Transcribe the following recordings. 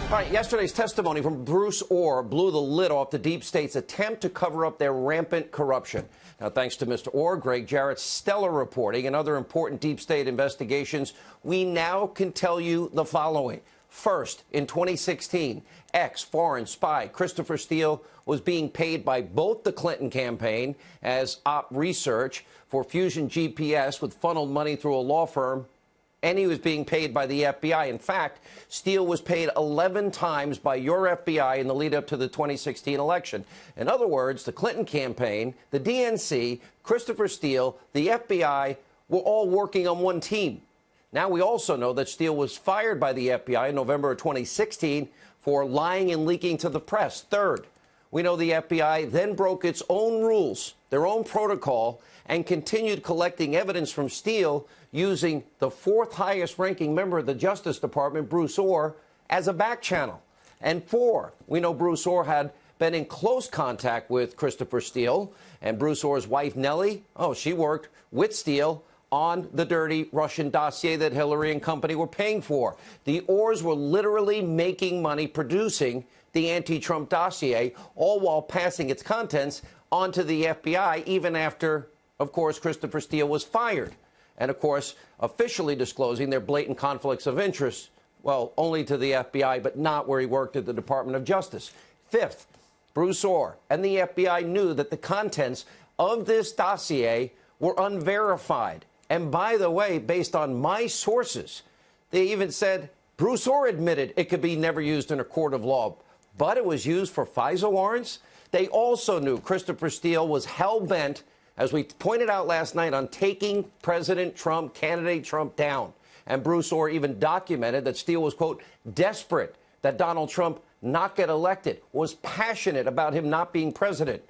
All right, yesterday's testimony from Bruce Ohr blew the lid off the deep state's attempt to cover up their rampant corruption. Now, thanks to Mr. Ohr, Greg Jarrett's stellar reporting, and other important deep state investigations, we now can tell you the following. First, in 2016, ex-foreign spy Christopher Steele was being paid by both the Clinton campaign as op research for Fusion GPS with funneled money through a law firm, and he was being paid by the FBI. In fact, Steele was paid 11 times by your FBI in the lead up to the 2016 election. In other words, the Clinton campaign, the DNC, Christopher Steele, the FBI were all working on one team. Now we also know that Steele was fired by the FBI in November of 2016 for lying and leaking to the press. Third, we know the FBI then broke its own rules, their own protocol, and continued collecting evidence from Steele using the fourth highest ranking member of the Justice Department, Bruce Ohr, as a back channel. And four, we know Bruce Ohr had been in close contact with Christopher Steele, and Bruce Ohr's wife, Nellie, she worked with Steele on the dirty Russian dossier that Hillary and company were paying for. The Ohrs were literally making money producing the anti-Trump dossier, all while passing its contents onto the FBI, even after, of course, Christopher Steele was fired. And, of course, officially disclosing their blatant conflicts of interest, well, only to the FBI, but not where he worked at the Department of Justice. Fifth, Bruce Ohr and the FBI knew that the contents of this dossier were unverified. And by the way, based on my sources, they even said Bruce Ohr admitted it could be never used in a court of law, but it was used for FISA warrants. They also knew Christopher Steele was hell-bent, as we pointed out last night, on taking President Trump, candidate Trump, down. And Bruce Ohr even documented that Steele was, quote, desperate that Donald Trump not get elected, was passionate about him not being president.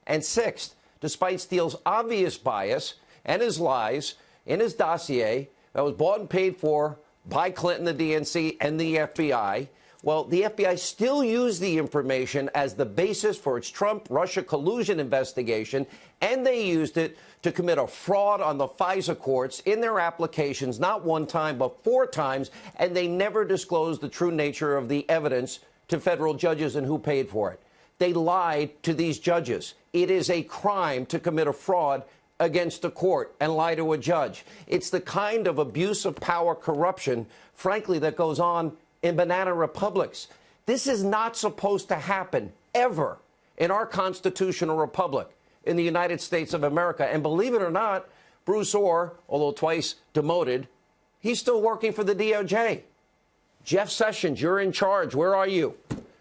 And sixth, despite Steele's obvious bias and his lies in his dossier that was bought and paid for by Clinton, the DNC, and the FBI, well, the FBI still used the information as the basis for its Trump-Russia collusion investigation, and they used it to commit a fraud on the FISA courts in their applications, not one time, but four times, and they never disclosed the true nature of the evidence to federal judges and who paid for it. They lied to these judges. It is a crime to commit a fraud against a court and lie to a judge. It's the kind of abuse of power corruption, frankly, that goes on in banana republics. This is not supposed to happen ever in our constitutional republic in the United States of America. And believe it or not, Bruce Ohr, although twice demoted, he's still working for the DOJ. Jeff Sessions, you're in charge. Where are you?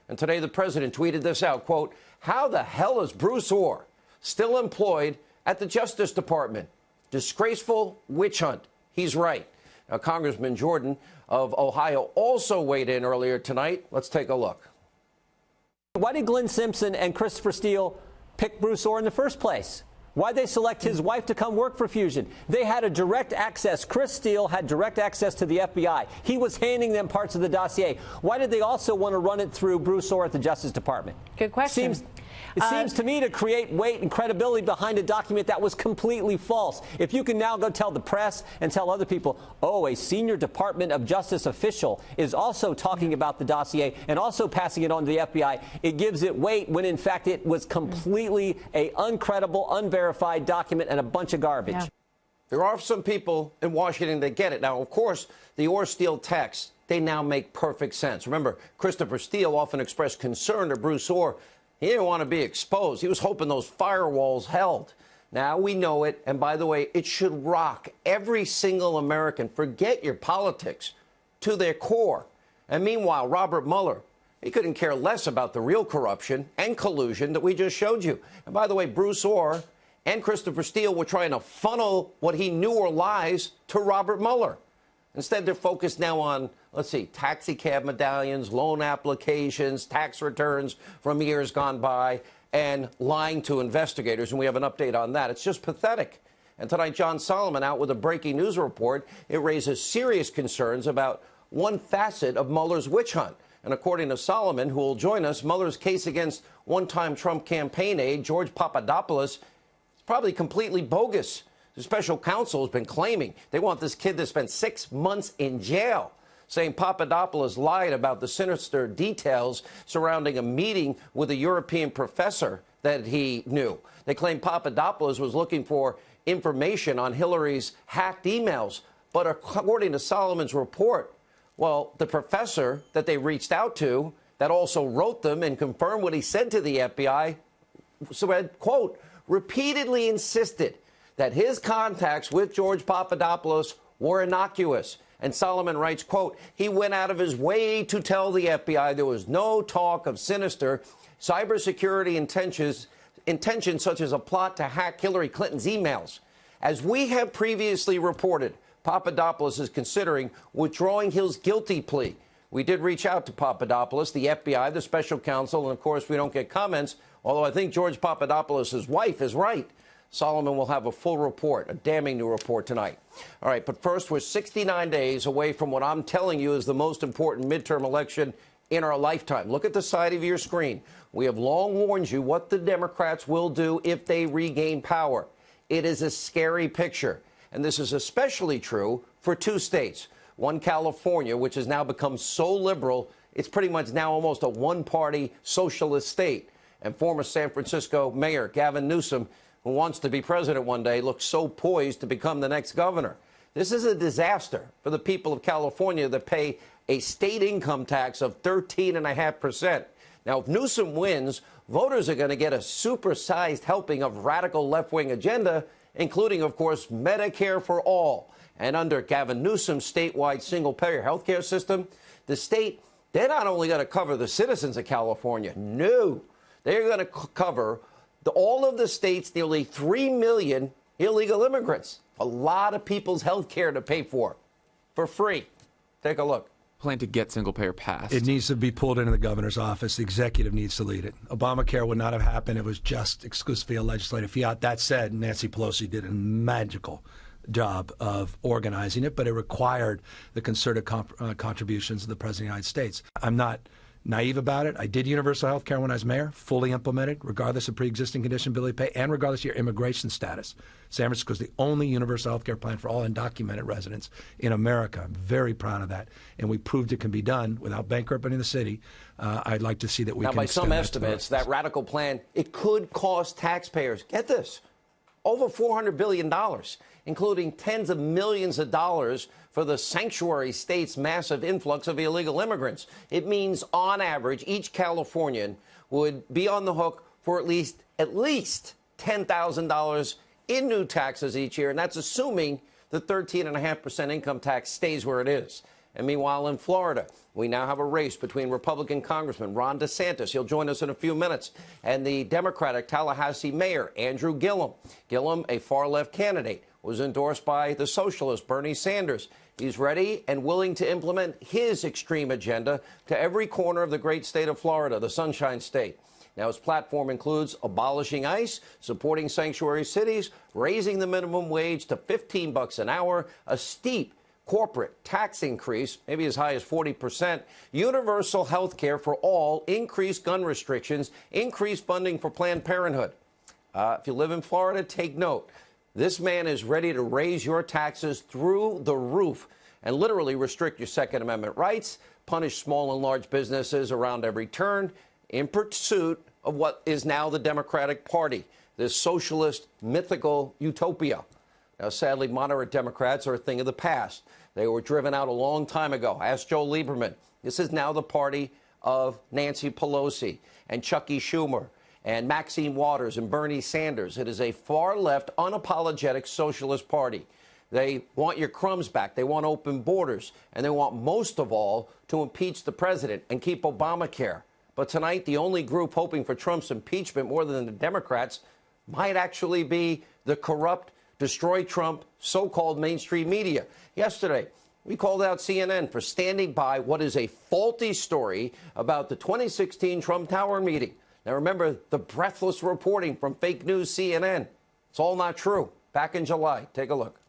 And today the president tweeted this out, quote, how the hell is Bruce Ohr still employed at the Justice Department? Disgraceful witch hunt. He's right. Now, Congressman Jordan of Ohio also weighed in earlier tonight. Let's take a look. Why did Glenn Simpson and Christopher Steele pick Bruce Ohr in the first place? Why'd they select his wife to come work for Fusion? They had a direct access. Chris Steele had direct access to the FBI. He was handing them parts of the dossier. Why did they also want to run it through Bruce Ohr at the Justice Department? Good question. It seems to me to create weight and credibility behind a document that was completely false. If you can now go tell the press and tell other people, oh, a senior Department of Justice official is also talking about the dossier and also passing it on to the FBI, it gives it weight when, in fact, it was completely a uncredible, unverified document and a bunch of garbage. Yeah. There are some people in Washington that get it. Now, of course, the Ohr-Steele texts, they now make perfect sense. Remember, Christopher Steele often expressed concern to Bruce Ohr. He didn't want to be exposed. He was hoping those firewalls held. Now we know it. And by the way, it should rock every single American. Forget your politics to their core. And meanwhile, Robert Mueller, he couldn't care less about the real corruption and collusion that we just showed you. And by the way, Bruce Ohr and Christopher Steele were trying to funnel what he knew were lies to Robert Mueller. Instead, they're focused now on, let's see, taxi cab medallions, loan applications, tax returns from years gone by, and lying to investigators. And we have an update on that. It's just pathetic. And tonight, John Solomon out with a breaking news report. It raises serious concerns about one facet of Mueller's witch hunt. And according to Solomon, who will join us, Mueller's case against one-time Trump campaign aide George Papadopoulos is probably completely bogus. The special counsel has been claiming they want this kid to spend 6 months in jail. saying Papadopoulos lied about the sinister details surrounding a meeting with a European professor that he knew. They claim Papadopoulos was looking for information on Hillary's hacked emails. But according to Solomon's report, well, the professor that they reached out to that also wrote them and confirmed what he said to the FBI, said, quote, repeatedly insisted that his contacts with George Papadopoulos were innocuous. And Solomon writes, quote, he went out of his way to tell the FBI there was no talk of sinister cybersecurity intentions such as a plot to hack Hillary Clinton's emails. As we have previously reported, Papadopoulos is considering withdrawing his guilty plea. We did reach out to Papadopoulos, the FBI, the special counsel, and of course we don't get comments, although I think George Papadopoulos' wife is right. Solomon will have a full report, a damning new report tonight. All right, but first, we're 69 days away from what I'm telling you is the most important midterm election in our lifetime. Look at the side of your screen. We have long warned you what the Democrats will do if they regain power. It is a scary picture, and this is especially true for two states. One, California, which has now become so liberal, it's pretty much now almost a one-party socialist state. And former San Francisco Mayor Gavin Newsom, who wants to be president one day, looks so poised to become the next governor. This is a disaster for the people of California that pay a state income tax of 13.5%. Now, if Newsom wins, voters are going to get a supersized helping of radical left-wing agenda, including, of course, Medicare for all. And under Gavin Newsom's statewide single-payer health care system, the state, they're not only going to cover the citizens of California, no, they're going to cover all of the state's nearly 3 million illegal immigrants. A lot of people's health care to pay for free. Take a look. Plan to get single-payer passed. It needs to be pulled into the governor's office. The executive needs to lead it. Obamacare would not have happened. It was just exclusively a legislative fiat. That said, Nancy Pelosi did a magical job of organizing it, but it required the concerted contributions of the President of the United States. I'm not naive about it. I did universal health care when I was mayor, fully implemented, regardless of pre-existing condition ability to pay, and regardless of your immigration status. San Francisco is the only universal health care plan for all undocumented residents in America. I'm very proud of that. And we proved it can be done without bankrupting the city. I'd like to see that we can extend that. Now, by some estimates, that radical plan, it could cost taxpayers, get this, over $400 billion, including tens of millions of dollars for the sanctuary state's massive influx of illegal immigrants. It means, on average, each Californian would be on the hook for at least $10,000 in new taxes each year, and that's assuming the 13.5% income tax stays where it is. And meanwhile, in Florida, we now have a race between Republican Congressman Ron DeSantis, he'll join us in a few minutes, and the Democratic Tallahassee Mayor Andrew Gillum. Gillum, a far-left candidate, was endorsed by the socialist Bernie Sanders. He's ready and willing to implement his extreme agenda to every corner of the great state of Florida, the Sunshine State. Now, his platform includes abolishing ICE, supporting sanctuary cities, raising the minimum wage to $15 an hour, a steep corporate tax increase, maybe as high as 40%, universal health care for all, increased gun restrictions, increased funding for Planned Parenthood. If you live in Florida, take note. This man is ready to raise your taxes through the roof and literally restrict your Second Amendment rights, punish small and large businesses around every turn in pursuit of what is now the Democratic Party, this socialist mythical utopia. Now, sadly, moderate Democrats are a thing of the past. They were driven out a long time ago. Ask Joe Lieberman. This is now the party of Nancy Pelosi and Chucky Schumer and Maxine Waters and Bernie Sanders. It is a far-left, unapologetic socialist party. They want your crumbs back. They want open borders. And they want, most of all, to impeach the president and keep Obamacare. But tonight, the only group hoping for Trump's impeachment more than the Democrats might actually be the corrupt, destroy Trump, so-called mainstream media. Yesterday, we called out CNN for standing by what is a faulty story about the 2016 Trump Tower meeting. Now, remember the breathless reporting from fake news CNN. It's all not true. Back in July. Take a look.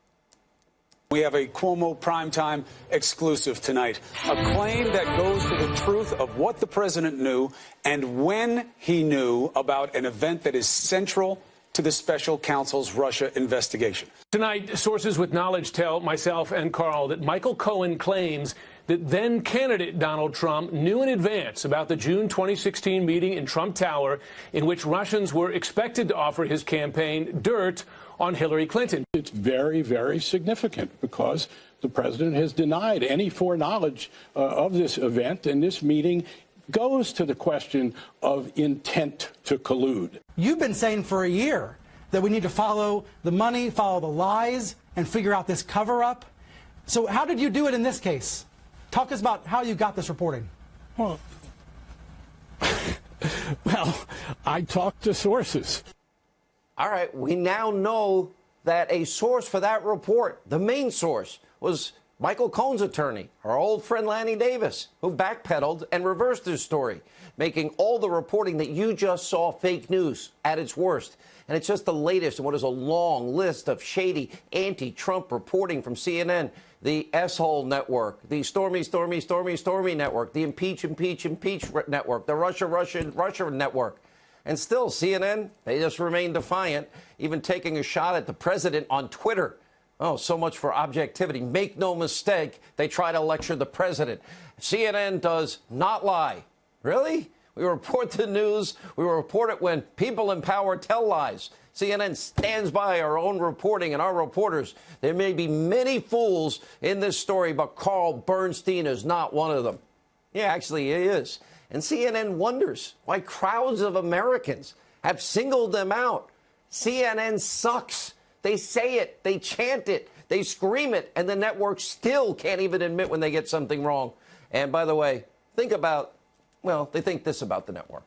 We have a Cuomo primetime exclusive tonight, a claim that goes to the truth of what the president knew and when he knew about an event that is central to the special counsel's Russia investigation. Tonight, sources with knowledge tell myself and Carl that Michael Cohen claims that then candidate Donald Trump knew in advance about the June 2016 meeting in Trump Tower in which Russians were expected to offer his campaign dirt on Hillary Clinton. It's very, very significant because the president has denied any foreknowledge of this event, and this meeting goes to the question of intent to collude. You've been saying for a year that we need to follow the money, follow the lies, and figure out this cover-up. So how did you do it in this case? Talk us about how you got this reporting. Well, I talked to sources. All right, we now know that a source for that report, the main source, was Michael Cohen's attorney, our old friend Lanny Davis, who backpedaled and reversed his story, making all the reporting that you just saw fake news at its worst. And it's just the latest in what is a long list of shady anti-Trump reporting from CNN, the S-hole network, the Stormy network, the impeach network, the Russia network. And still, CNN, they just remain defiant, even taking a shot at the president on Twitter. Oh, so much for objectivity. Make no mistake, they try to lecture the president. CNN does not lie. Really? We report the news. We report it when people in power tell lies. CNN stands by our own reporting and our reporters. There may be many fools in this story, but Carl Bernstein is not one of them. Yeah, actually, he is. And CNN wonders why crowds of Americans have singled them out. CNN sucks. They say it, they chant it, they scream it, and the network still can't even admit when they get something wrong. And by the way, they think this about the network.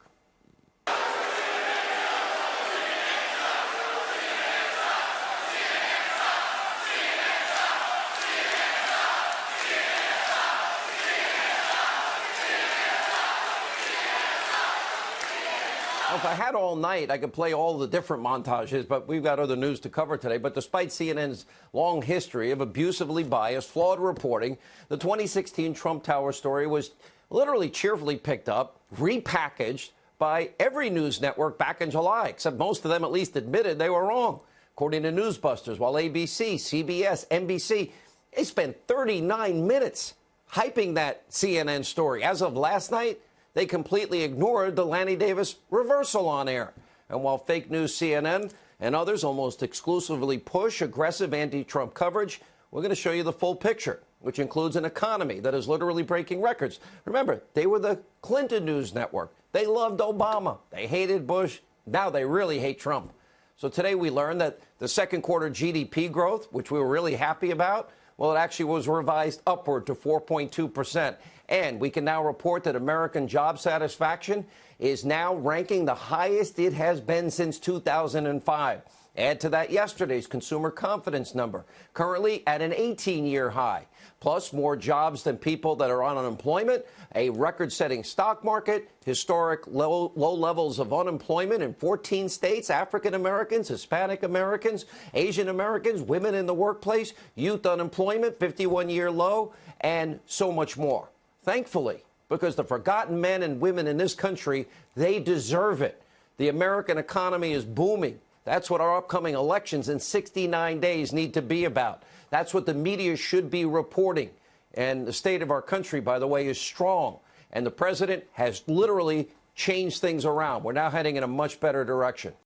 If I had all night, I could play all the different montages, but we've got other news to cover today. But despite CNN's long history of abusively biased, flawed reporting, the 2016 Trump Tower story was literally cheerfully picked up, repackaged by every news network back in July, except most of them at least admitted they were wrong. According to Newsbusters, while ABC, CBS, NBC, they spent 39 minutes hyping that CNN story. As of last night, they completely ignored the Lanny Davis reversal on air. And while fake news CNN and others almost exclusively push aggressive anti-Trump coverage, we're going to show you the full picture, which includes an economy that is literally breaking records. Remember, they were the Clinton News Network. They loved Obama. They hated Bush. Now they really hate Trump. So today we learned that the second quarter GDP growth, which we were really happy about, well, it actually was revised upward to 4.2%. And we can now report that American job satisfaction is now ranking the highest it has been since 2005. Add to that yesterday's consumer confidence number, currently at an 18-year high. Plus more jobs than people that are on unemployment, a record-setting stock market, historic low levels of unemployment in 14 states, African Americans, Hispanic Americans, Asian Americans, women in the workplace, youth unemployment, 51-year low, and so much more. Thankfully, because the forgotten men and women in this country, they deserve it. The American economy is booming. That's what our upcoming elections in 69 days need to be about. That's what the media should be reporting. And the state of our country, by the way, is strong. And the president has literally changed things around. We're now heading in a much better direction.